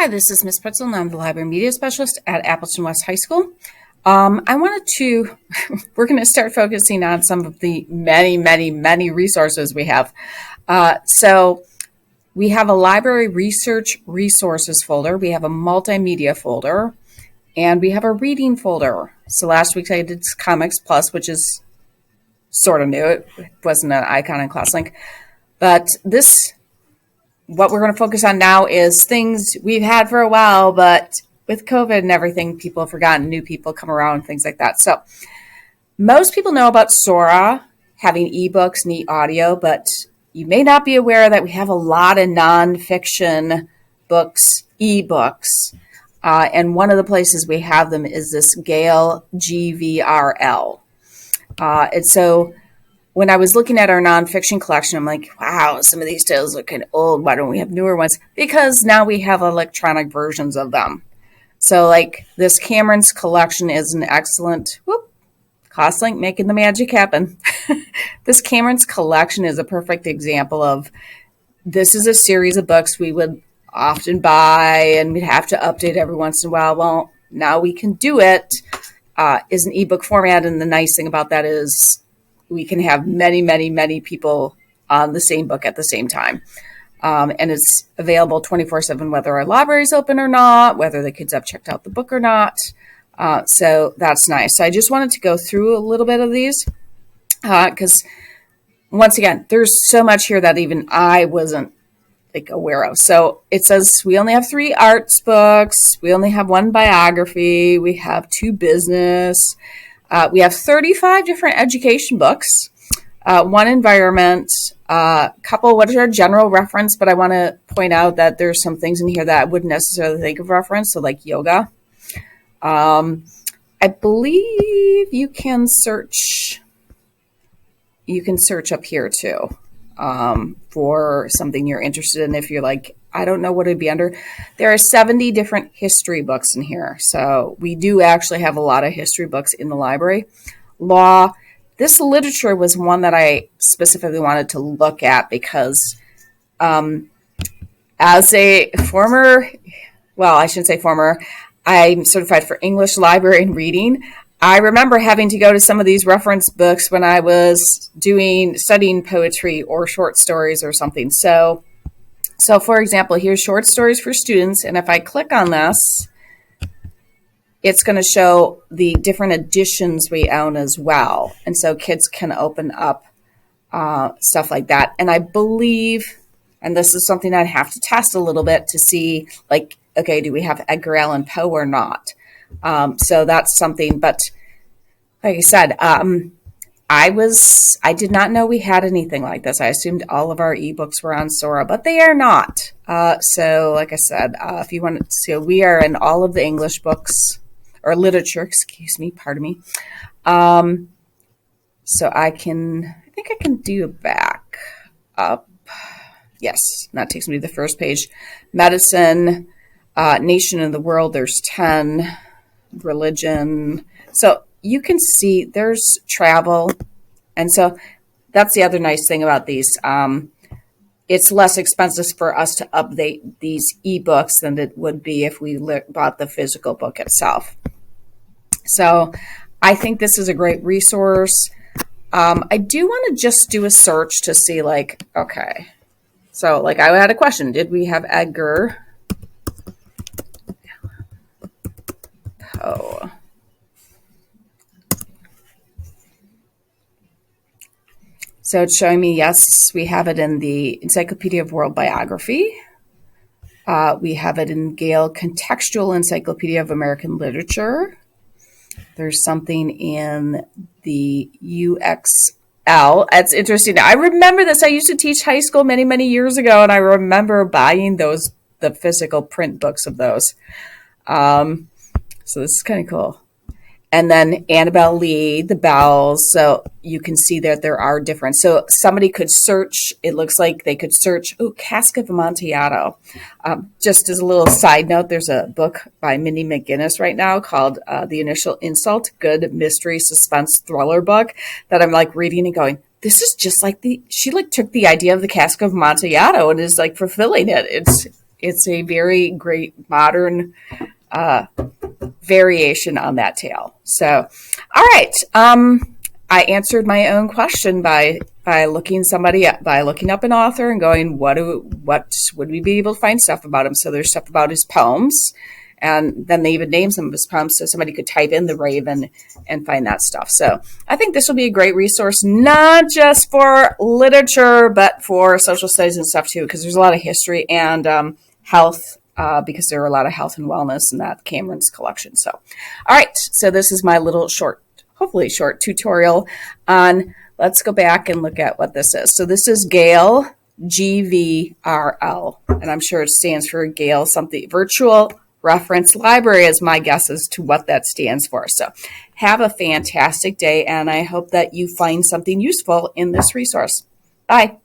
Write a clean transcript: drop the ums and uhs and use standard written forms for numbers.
Hi, this is Miss Pretzel, and I'm the Library Media Specialist at Appleton West High School. We're going to start focusing on some of the many resources we have. So we have a library research resources folder, we have a multimedia folder, and we have a reading folder. So last week I did Comics Plus, which is sort of new. It wasn't an icon in ClassLink. But what we're going to focus on now is things we've had for a while, but with COVID and everything, people have forgotten, new people come around, things like that. So most people know about Sora having ebooks and e-audio, but you may not be aware that we have a lot of nonfiction books, ebooks. And one of the places we have them is this Gale GVRL. And so when I was looking at our nonfiction collection, I'm like, wow, some of these tales look kind of old. Why don't we have newer ones? Because now we have electronic versions of them. So like this Cameron's collection is an excellent, ClassLink making the magic happen. This Cameron's collection is a perfect example of, this is a series of books we would often buy and we'd have to update every once in a while. Well, now we can do it, is an ebook format. And the nice thing about that is we can have many people on the same book at the same time. And it's available 24/7, whether our library is open or not, whether the kids have checked out the book or not. So that's nice. So I just wanted to go through a little bit of these because once again, there's so much here that even I wasn't aware of. So it says we only have 3 arts books. We only have 1 biography. We have 2 business. We have 35 different education books, 1 environment, a couple what are general reference, but I want to point out that there's some things in here that I wouldn't necessarily think of reference, so like yoga. I believe you can search up here too for something you're interested in. If you're like, I don't know what it'd be under. There are 70 different history books in here. So we do actually have a lot of history books in the library. Law. This literature was one that I specifically wanted to look at because as a former, well, I shouldn't say former, I'm certified for English library and reading. I remember having to go to some of these reference books when I was studying poetry or short stories or something. So for example, here's short stories for students. And if I click on this, it's going to show the different editions we own as well. And so kids can open up stuff like that. And I believe, and this is something I'd have to test a little bit to see, like, okay, do we have Edgar Allan Poe or not? So that's something. But like I said, I did not know we had anything like this. I assumed all of our ebooks were on Sora, but they are not. So like I said, if you want to see, we are in all of the English books or literature, pardon me. So I think I can do a back up. Yes, that takes me to the first page. Medicine, nation of the world, there's 10, religion. So you can see there's travel. And so that's the other nice thing about these. It's less expensive for us to update these ebooks than it would be if we bought the physical book itself. So I think this is a great resource. I do want to just do a search to see okay. So I had a question. Did we have Edgar Poe? So it's showing me, yes, we have it in the Encyclopedia of World Biography. We have it in Gale Contextual Encyclopedia of American Literature. There's something in the UXL. That's interesting. I remember this. I used to teach high school many years ago, and I remember buying the physical print books of those. So this is kind of cool. And then Annabelle Lee, The Bells. So you can see that there are different. So somebody could search. It looks like they could search, Cask of Amontillado. Just as a little side note, there's a book by Minnie McGinnis right now called The Initial Insult, good mystery suspense thriller book that I'm reading and going, this is just she took the idea of the Cask of Amontillado and is fulfilling it. it's a very great modern variation on that tale. So, all right. I answered my own question by looking somebody up, by looking up an author and going, what would we be able to find stuff about him? So there's stuff about his poems, and then they even name some of his poems, so somebody could type in the Raven and find that stuff. So I think this will be a great resource, not just for literature, but for social studies and stuff too, because there's a lot of history and health. Because there are a lot of health and wellness in that Cameron's collection. So, all right. So this is my little short, hopefully short tutorial on, let's go back and look at what this is. So this is Gale, GVRL, and I'm sure it stands for Gale something, Virtual Reference Library is my guess as to what that stands for. So have a fantastic day, and I hope that you find something useful in this resource. Bye.